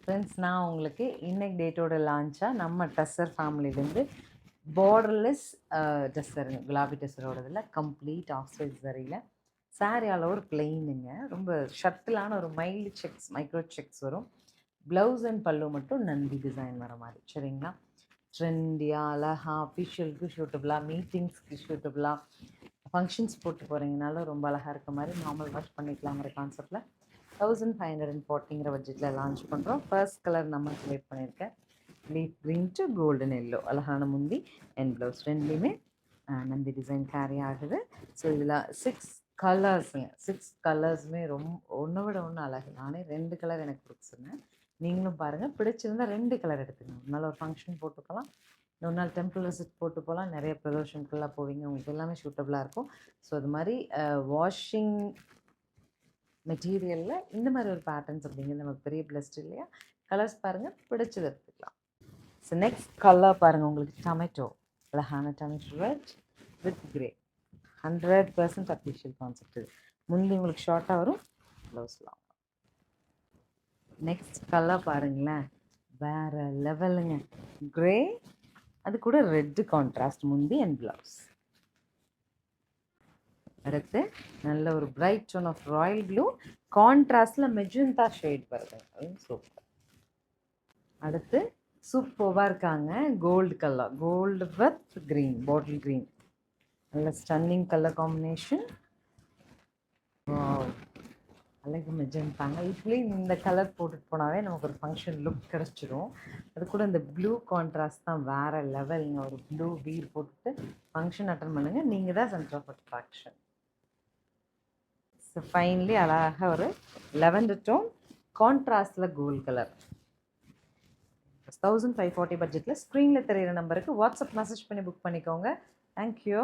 Friends, நான் உங்களுக்கு இன்னைக்கு டேட்டோட லான்ச்சாக நம்ம டஸ்ஸர் ஃபேமிலிலேருந்து பார்டர்லெஸ் டஸ்ஸருங்க, குலாபி டஸ்ஸரோடதில் கம்ப்ளீட் ஆஃப் சைஸ் சரியில் சாரி ஆல் ஓவர் பிளெயினுங்க. ரொம்ப ஷட்டிலான ஒரு மைல்டு செக்ஸ், மைக்ரோ செக்ஸ் வரும். ப்ளவுஸ் அண்ட் பல்லு மட்டும் நந்தி டிசைன் வர மாதிரி, சரிங்களா? ட்ரெண்டியாக, அழகாக, அஃபிஷியலுக்கு ஷூட்டபுளாக, மீட்டிங்ஸ்க்கு ஷூட்டபுளாக, ஃபங்க்ஷன்ஸ் போட்டு போகிறீங்கனாலும் ரொம்ப அழகாக இருக்க மாதிரி நார்மல் வாஷ் பண்ணிக்கலாங்கிற கான்செப்டில் 1540ங்கிற பட்ஜெட்டில் லான்ச் பண்ணுறோம். ஃபர்ஸ்ட் கலர் நம்ம செலக்ட் பண்ணியிருக்கேன், leaf green to golden yellow. அழகான முந்தி அண்ட் ப்ளவுஸ் ரெண்டுலேயுமே நந்தி டிசைன் கேரி ஆகுது. ஸோ இதில் 6 கலர்ஸுங்க. 6 கலர்ஸுமே ரொம்ப ஒன்றை விட ஒன்று அழகு. நானே 2 கலர் எனக்கு பிடிச்சிருந்தேன். நீங்களும் பாருங்கள், பிடிச்சிருந்தா 2 கலர் எடுத்துக்கணும். ஒரு நாள் ஒரு ஃபங்க்ஷன் போட்டு போகலாம், இன்னொரு நாள் டெம்பிள் விசிட் போட்டு போகலாம், நிறைய பிரதோஷனுக்குள்ளே போவீங்க, உங்களுக்கு எல்லாமே சூட்டபுளாக இருக்கும். ஸோ அது மாதிரி வாஷிங் மெட்டீரியலில் இந்த மாதிரி ஒரு பேட்டர்ன்ஸ் அப்படிங்கிறது நமக்கு பெரிய பிளஸ்ட் இல்லையா? கலர்ஸ் பாருங்கள், பிடிச்சது எடுத்துக்கலாம். ஸோ நெக்ஸ்ட் கலர் பாருங்கள், உங்களுக்கு டொமேட்டோ, அழகான tomato red with grey. 100% official concept இது. முந்தி உங்களுக்கு ஷார்ட்டாக வரும், ப்ளவுஸ் லாங். நெக்ஸ்ட் கலர் பாருங்களேன், வேறு லெவலுங்க. கிரே, அது கூட ரெட்டு கான்ட்ராஸ்ட் முந்தி அண்ட் ப்ளவுஸ். அடுத்து நல்ல ஒரு bright tone of royal blue, கான்ட்ராஸ்டில் மெஜந்தா ஷேட் வருது, சூப்பர். அடுத்து சூப்பராக இருக்காங்க, gold colour, gold with green, bottle green, நல்ல ஸ்டன்னிங் கலர் காம்பினேஷன். அழகு மெஜந்தாங்க. இப்படி இந்த கலர் போட்டுட்டு போனாவே நமக்கு ஒரு ஃபங்க்ஷன் லுக் கிடச்சிரும். அது கூட இந்த ப்ளூ கான்ட்ராஸ்ட் தான் வேறு லெவலுங்க. ஒரு ப்ளூ வீர் போட்டுட்டு ஃபங்க்ஷன் அட்டன் பண்ணுங்கள், நீங்கள் தான் center of attraction. So finally அழகாக ஒரு லெவண்டர் டோன் கான்ட்ராஸ்டில் கோல்டு கலர். 1540 பட்ஜெட்டில் ஸ்க்ரீனில் தெரிகிற நம்பருக்கு வாட்ஸ்அப் மெசேஜ் பண்ணி புக் பண்ணிக்கோங்க. தேங்க்யூ.